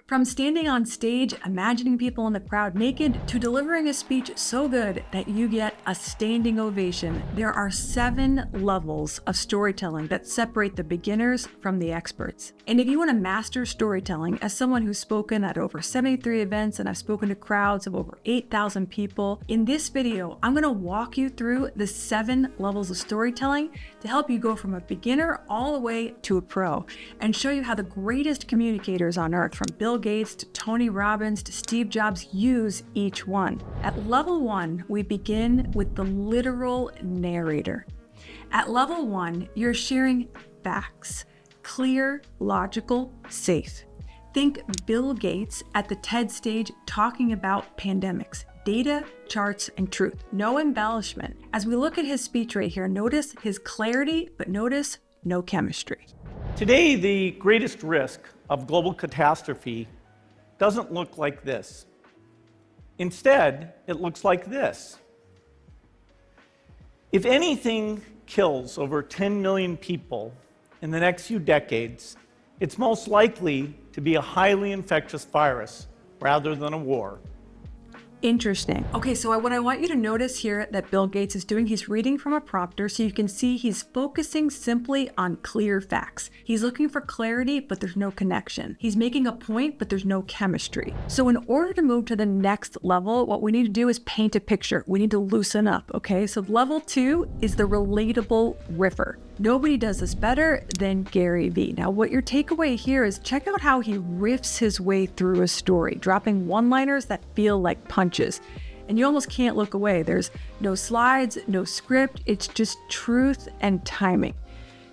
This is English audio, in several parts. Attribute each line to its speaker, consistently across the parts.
Speaker 1: From standing on stage, imagining people in the crowd naked, to delivering a speech so good that you get a standing ovation, there are 7 levels of storytelling that separate the beginners from the experts. And if you want to master storytelling, as someone who's spoken at over 73 events and I've spoken to crowds of over 8,000 people, in this video, I'm going to walk you through the 7 levels of storytelling to help you go from a beginner all the way to a pro, and show you how the greatest communicators on earth, from Bill Gates to Tony Robbins to Steve Jobs, use each one. At level 1, we begin with the literal narrator. At level 1, you're sharing facts, clear, logical, safe. Think Bill Gates at the TED stage talking about pandemics, data, charts, and truth. No embellishment. As we look at his speech right here, notice his clarity, but notice no chemistry.
Speaker 2: Today, the greatest risk of global catastrophe doesn't look like this. Instead, it looks like this. If anything kills over 10 million people in the next few decades, it's most likely to be a highly infectious virus rather than a war.
Speaker 1: Interesting. Okay, so what I want you to notice here that Bill Gates is doing, he's reading from a prompter, so you can see he's focusing simply on clear facts. He's looking for clarity, but there's no connection. He's making a point, but there's no chemistry. So in order to move to the next level, what we need to do is paint a picture. We need to loosen up, okay? So level 2 is the relatable riffer. Nobody does this better than Gary Vee. Now, what your takeaway here is check out how he riffs his way through a story, dropping one-liners that feel like punches. And you almost can't look away. There's no slides, no script. It's just truth and timing.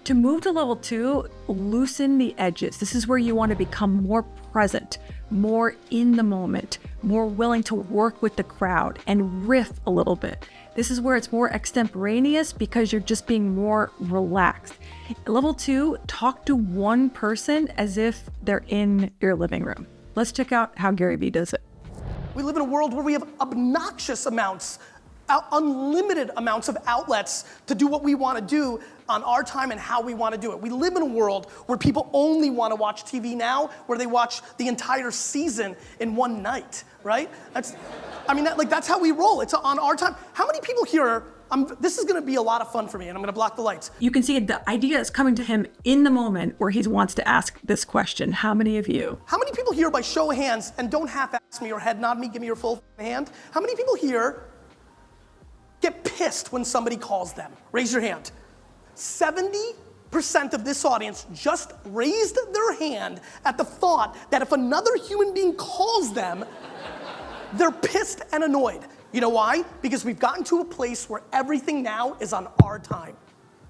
Speaker 1: To move to level 2, loosen the edges. This is where you want to become more present, more in the moment, more willing to work with the crowd and riff a little bit. This is where it's more extemporaneous because you're just being more relaxed. Level 2, talk to one person as if they're in your living room. Let's check out how Gary Vee does it.
Speaker 3: We live in a world where we have obnoxious amounts, unlimited amounts of outlets to do what we want to do on our time and how we want to do it. We live in a world where people only want to watch TV now, where they watch the entire season in one night, right? That's how we roll. It's on our time. How many people here, this is going to be a lot of fun for me, and I'm going to block the lights.
Speaker 1: You can see the idea is coming to him in the moment where he wants to ask this question. How many of you?
Speaker 3: How many people here, by show of hands, and don't half-ass me or head nod me, give me your full hand, how many people here get pissed when somebody calls them? Raise your hand. 70% of this audience just raised their hand at the thought that if another human being calls them, they're pissed and annoyed. You know why? Because we've gotten to a place where everything now is on our time,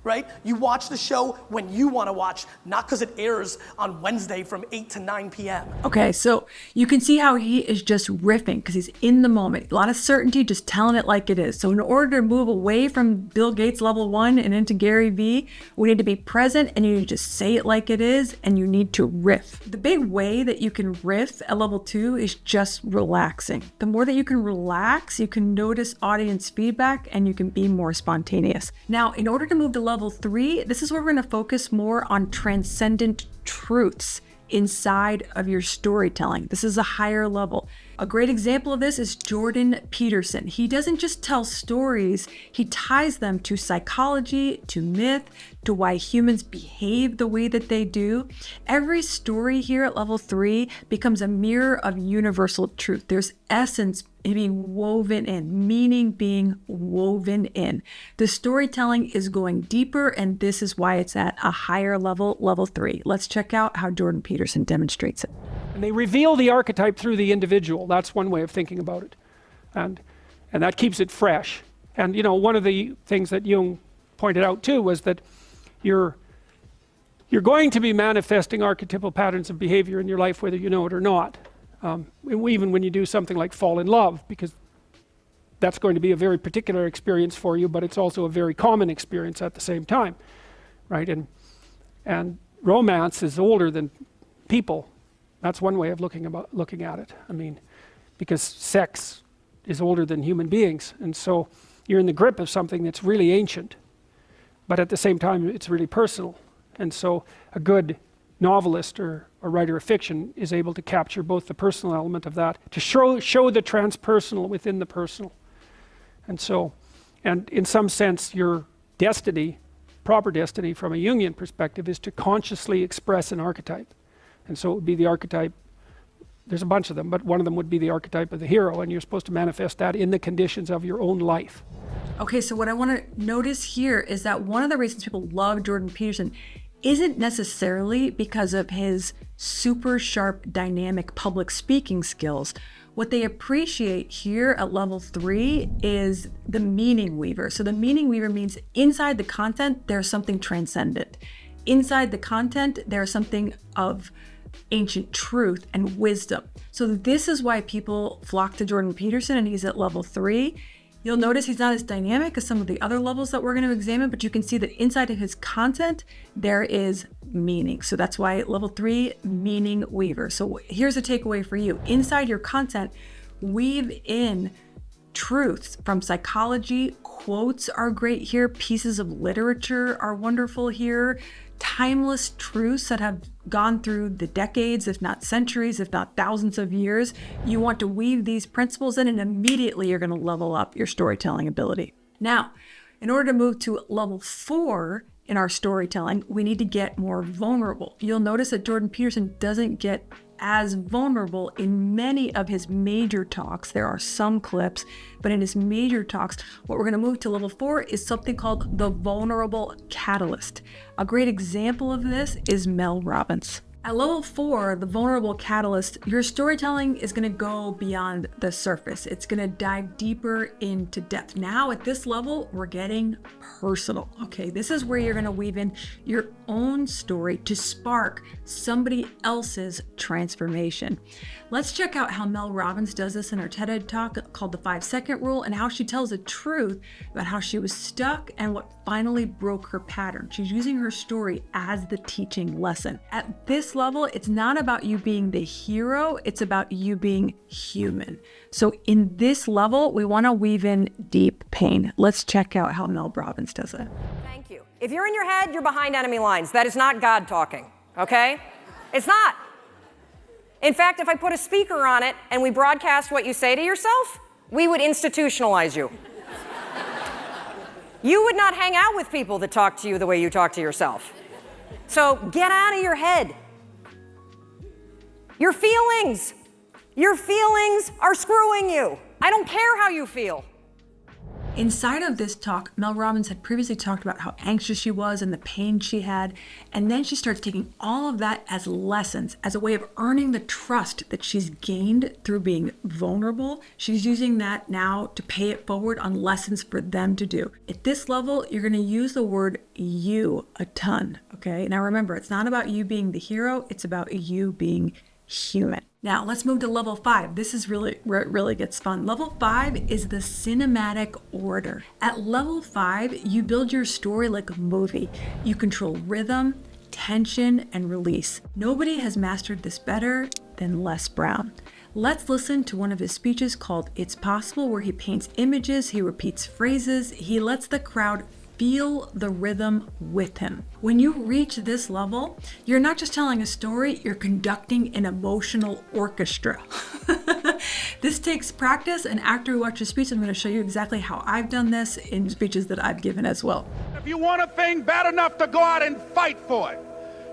Speaker 3: right? You watch the show when you want to watch, not because it airs on Wednesday from 8 to 9 p.m.
Speaker 1: Okay, so you can see how he is just riffing because he's in the moment. A lot of certainty, just telling it like it is. So in order to move away from Bill Gates level 1 and into Gary Vee, we need to be present and you need to just say it like it is, and you need to riff. The big way that you can riff at level 2 is just relaxing. The more that you can relax, you can notice audience feedback and you can be more spontaneous. Now, in order to move to level 3, this is where we're going to focus more on transcendent truths inside of your storytelling. This is a higher level. A great example of this is Jordan Peterson. He doesn't just tell stories, he ties them to psychology, to myth, to why humans behave the way that they do. Every story here at level 3 becomes a mirror of universal truth. There's essence being woven in, meaning being woven in. The storytelling is going deeper, and this is why it's at a higher level, level 3. Let's check out how Jordan Peterson demonstrates it.
Speaker 4: And they reveal the archetype through the individual. That's one way of thinking about it. And that keeps it fresh. And one of the things that Jung pointed out too was that you're going to be manifesting archetypal patterns of behavior in your life whether you know it or not. Even when you do something like fall in love, because that's going to be a very particular experience for you, but it's also a very common experience at the same time, right? And romance is older than people. That's one way of looking at it. I mean, because sex is older than human beings, and so you're in the grip of something that's really ancient, but at the same time it's really personal. And so a good novelist or a writer of fiction is able to capture both the personal element of that, to show the transpersonal within the personal. And so, and in some sense, your destiny, proper destiny from a Jungian perspective, is to consciously express an archetype. And so it would be the archetype, there's a bunch of them, but one of them would be the archetype of the hero, and you're supposed to manifest that in the conditions of your own life.
Speaker 1: Okay, so what I want to notice here is that one of the reasons people love Jordan Peterson isn't necessarily because of his super sharp, dynamic public speaking skills. What they appreciate here at level 3 is the meaning weaver. So the meaning weaver means inside the content, there's something transcendent. Inside the content, there's something of ancient truth and wisdom. So this is why people flock to Jordan Peterson, and he's at level 3. You'll notice he's not as dynamic as some of the other levels that we're going to examine, but you can see that inside of his content, there is meaning. So that's why level 3, meaning weaver. So here's a takeaway for you. Inside your content, weave in truths from psychology. Quotes are great here. Pieces of literature are wonderful here. Timeless truths that have gone through the decades, if not centuries, if not thousands of years. You want to weave these principles in, and immediately you're going to level up your storytelling ability. Now, in order to move to level 4 in our storytelling, we need to get more vulnerable. You'll notice that Jordan Peterson doesn't get as vulnerable in many of his major talks. There are some clips, but in his major talks, what we're going to move to level 4 is something called the vulnerable catalyst. A great example of this is Mel Robbins. At level 4, the vulnerable catalyst, your storytelling is going to go beyond the surface. It's going to dive deeper into depth. Now at this level, we're getting personal. Okay, this is where you're going to weave in your own story to spark somebody else's transformation. Let's check out how Mel Robbins does this in her TED Talk called the 5-second rule, and how she tells the truth about how she was stuck and what finally broke her pattern. She's using her story as the teaching lesson. At this level, it's not about you being the hero, it's about you being human. So in this level, we want to weave in deep pain. Let's check out how Mel Robbins does it.
Speaker 5: Thank you. If you're in your head, you're behind enemy lines. That is not God talking, okay? It's not. In fact, if I put a speaker on it and we broadcast what you say to yourself, we would institutionalize you. You would not hang out with people that talk to you the way you talk to yourself. So get out of your head. Your feelings are screwing you. I don't care how you feel.
Speaker 1: Inside of this talk, Mel Robbins had previously talked about how anxious she was and the pain she had, and then she starts taking all of that as lessons, as a way of earning the trust that she's gained through being vulnerable. She's using that now to pay it forward on lessons for them to do. At this level, you're going to use the word you a ton, okay? Now remember, it's not about you being the hero, it's about you being human. Now let's move to level 5. This is really where it really gets fun. Level 5 is the cinematic orator. At level 5, you build your story like a movie. You control rhythm, tension, and release. Nobody has mastered this better than Les Brown. Let's listen to one of his speeches called It's Possible, where he paints images, he repeats phrases, he lets the crowd feel the rhythm with him. When you reach this level, you're not just telling a story, you're conducting an emotional orchestra. This takes practice, and after we watch the speech, I'm going to show you exactly how I've done this in speeches that I've given as well.
Speaker 6: If you want a thing bad enough to go out and fight for it,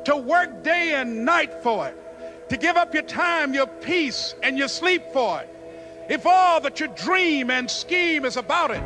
Speaker 6: to work day and night for it, to give up your time, your peace, and your sleep for it, if all that you dream and scheme is about it,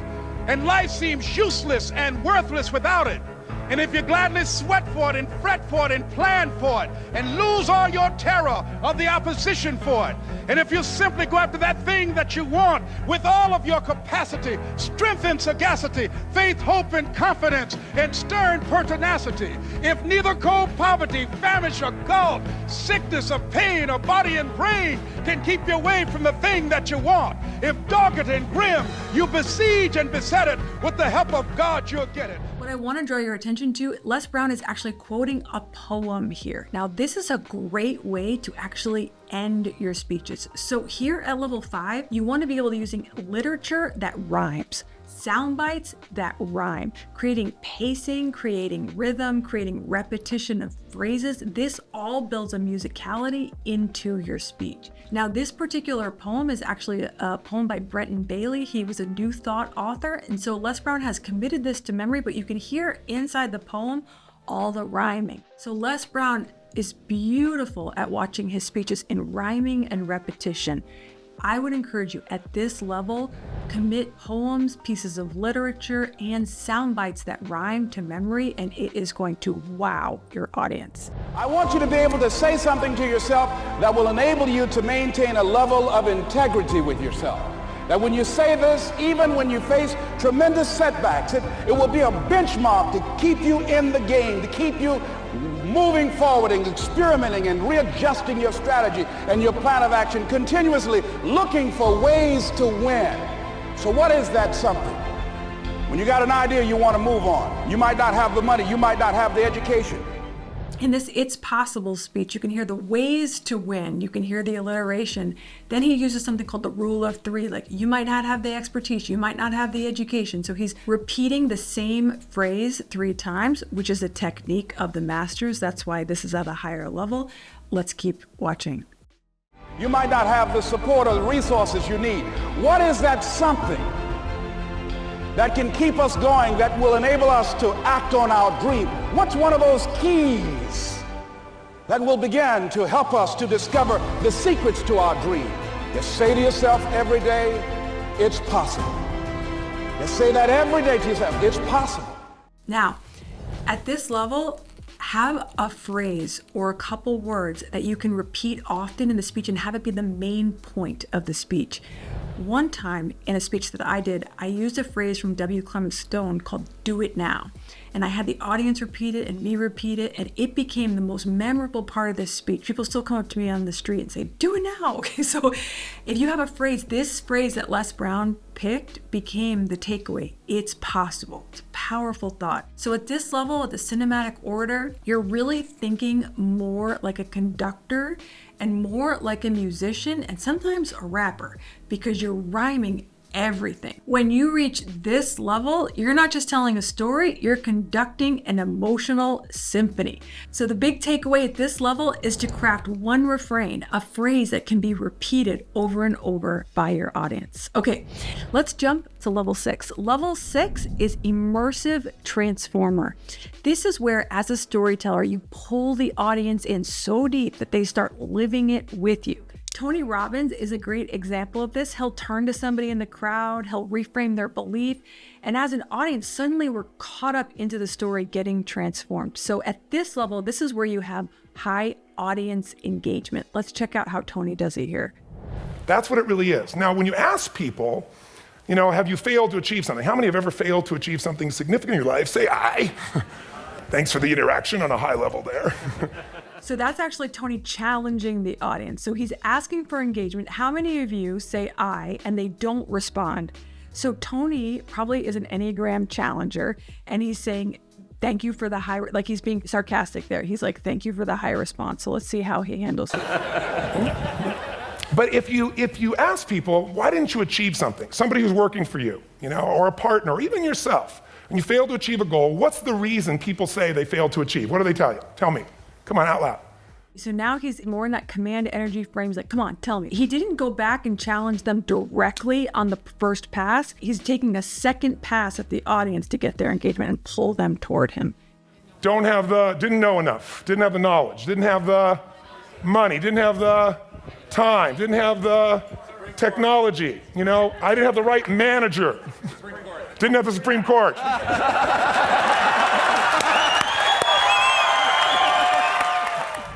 Speaker 6: and life seems useless and worthless without it, and if you gladly sweat for it and fret for it and plan for it and lose all your terror of the opposition for it, and if you simply go after that thing that you want with all of your capacity, strength and sagacity, faith, hope and confidence, and stern pertinacity, if neither cold poverty, famish or gulf, sickness or pain or body and brain can keep you away from the thing that you want, if dogged and grim you besiege and beset it, with the help of God you'll get it.
Speaker 1: What I want to draw your attention to, Les Brown is actually quoting a poem here. Now, this is a great way to actually end your speeches. So here at level 5, you want to be able to using literature that rhymes. sound bites that rhyme, creating pacing, creating rhythm, creating repetition of phrases. This all builds a musicality into your speech. Now, this particular poem is actually a poem by Brenton Bailey. He was a New Thought author, and so Les Brown has committed this to memory, but you can hear inside the poem all the rhyming. So Les Brown is beautiful at watching his speeches in rhyming and repetition. I would encourage you at this level, commit poems, pieces of literature, and sound bites that rhyme to memory, and it is going to wow your audience.
Speaker 7: I want you to be able to say something to yourself that will enable you to maintain a level of integrity with yourself. That when you say this, even when you face tremendous setbacks, it will be a benchmark to keep you in the game, to keep you moving forward and experimenting and readjusting your strategy and your plan of action, continuously looking for ways to win. So what is that something? When you got an idea you want to move on, you might not have the money, you might not have the education.
Speaker 1: In this It's Possible speech, you can hear the ways to win, you can hear the alliteration. Then he uses something called the rule of three, like you might not have the expertise, you might not have the education. So he's repeating the same phrase 3 times, which is a technique of the masters. That's why this is at a higher level. Let's keep watching.
Speaker 7: You might not have the support or the resources you need. What is that something that can keep us going, that will enable us to act on our dream? What's one of those keys that will begin to help us to discover the secrets to our dream? Just say to yourself every day, it's possible. Just say that every day to yourself, it's possible.
Speaker 1: Now, at this level, have a phrase or a couple words that you can repeat often in the speech and have it be the main point of the speech. One time in a speech that I did, I used a phrase from W. Clement Stone called "do it now." And I had the audience repeat it and me repeat it, and it became the most memorable part of this speech. People still come up to me on the street and say, "Do it now." Okay, so if you have a phrase, this phrase that Les Brown picked became the takeaway. It's possible. It's a powerful thought. So at this level, at the cinematic orator, you're really thinking more like a conductor and more like a musician and sometimes a rapper, because you're rhyming everything. When you reach this level, you're not just telling a story, you're conducting an emotional symphony. So the big takeaway at this level is to craft one refrain, a phrase that can be repeated over and over by your audience. Okay, let's jump to level 6. Level 6 is immersive transformer. This is where, as a storyteller, you pull the audience in so deep that they start living it with you. Tony Robbins is a great example of this. He'll turn to somebody in the crowd, he'll reframe their belief, and as an audience, suddenly we're caught up into the story getting transformed. So at this level, this is where you have high audience engagement. Let's check out how Tony does it here.
Speaker 8: That's what it really is. Now, when you ask people, have you failed to achieve something? How many have ever failed to achieve something significant in your life? Say aye. Thanks for the interaction on a high level there.
Speaker 1: So that's actually Tony challenging the audience. So he's asking for engagement. How many of you say I and they don't respond? So Tony probably is an Enneagram challenger, and he's saying, thank you for the high, like he's being sarcastic there. He's like, thank you for the high response. So let's see how he handles it.
Speaker 8: But if you ask people, why didn't you achieve something? Somebody who's working for you, or a partner, or even yourself, and you failed to achieve a goal, what's the reason people say they failed to achieve? What do they tell you? Tell me. Come on, out loud.
Speaker 1: So now he's more in that command energy frame. He's like, come on, tell me. He didn't go back and challenge them directly on the first pass. He's taking a second pass at the audience to get their engagement and pull them toward him.
Speaker 8: Didn't know enough, didn't have the knowledge, didn't have the money, didn't have the time, didn't have the technology, I didn't have the right manager, didn't have the Supreme Court.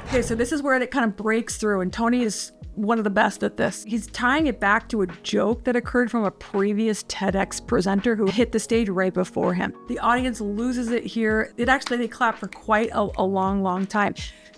Speaker 1: Okay, so this is where it kind of breaks through, and Tony is one of the best at this. He's tying it back to a joke that occurred from a previous TEDx presenter who hit the stage right before him. The audience loses it here. They clap for quite a long time.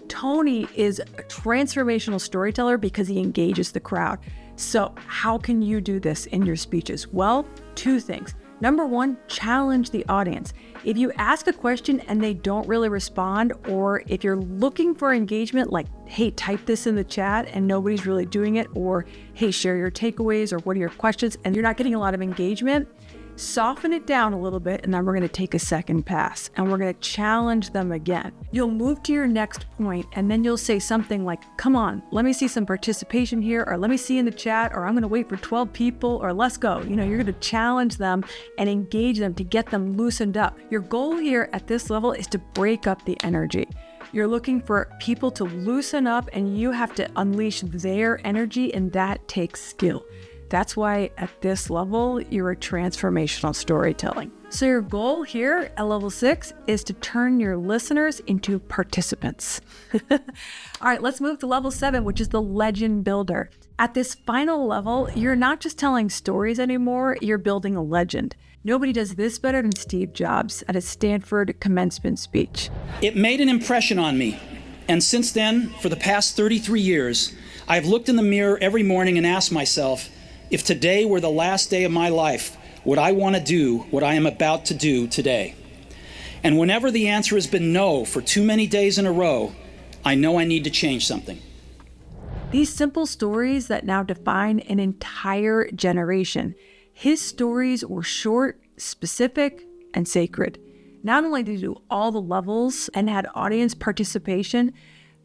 Speaker 1: Tony is a transformational storyteller because he engages the crowd. So how can you do this in your speeches? Well, 2 things. Number 1, challenge the audience. If you ask a question and they don't really respond, or if you're looking for engagement, like, hey, type this in the chat and nobody's really doing it, or hey, share your takeaways, or what are your questions, and you're not getting a lot of engagement, Soften it down a little bit, and then we're going to take a second pass and we're going to challenge them again. You'll move to your next point, and then you'll say something like, come on, let me see some participation here, or let me see in the chat, or I'm going to wait for 12 people, or let's go. You know, you're going to challenge them and engage them to get them loosened up. Your goal here at this level is to break up the energy. You're looking for people to loosen up, and you have to unleash their energy, and that takes skill. That's why at this level, you're a transformational storytelling. So your goal here at level 6 is to turn your listeners into participants. All right, let's move to level 7, which is the legend builder. At this final level, you're not just telling stories anymore, you're building a legend. Nobody does this better than Steve Jobs at a Stanford commencement speech.
Speaker 9: It made an impression on me. And since then, for the past 33 years, I've looked in the mirror every morning and asked myself, if today were the last day of my life, would I want to do what I am about to do today? And whenever the answer has been no for too many days in a row, I know I need to change something.
Speaker 1: These simple stories that now define an entire generation. His stories were short, specific, and sacred. Not only did he do all the levels and had audience participation,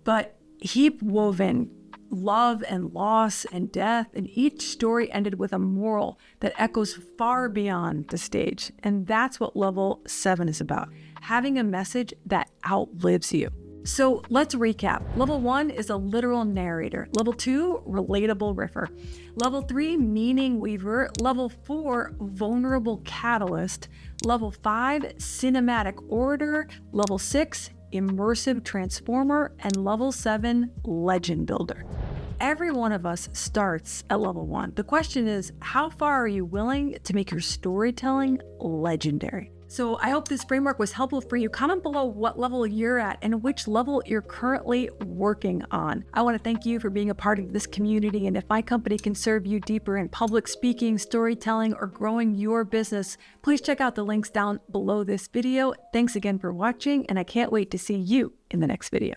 Speaker 1: but he wove in love and loss and death, and each story ended with a moral that echoes far beyond the stage. And that's what level 7 is about, having a message that outlives you. So let's recap. Level 1 is a literal narrator. Level 2, relatable riffer. Level 3, meaning weaver. Level 4, vulnerable catalyst. Level 5, cinematic orator. Level 6, immersive transformer. And level 7, legend builder. Every one of us starts at level 1. The question is, how far are you willing to make your storytelling legendary? So I hope this framework was helpful for you. Comment below what level you're at and which level you're currently working on. I want to thank you for being a part of this community. And if my company can serve you deeper in public speaking, storytelling, or growing your business, please check out the links down below this video. Thanks again for watching, and I can't wait to see you in the next video.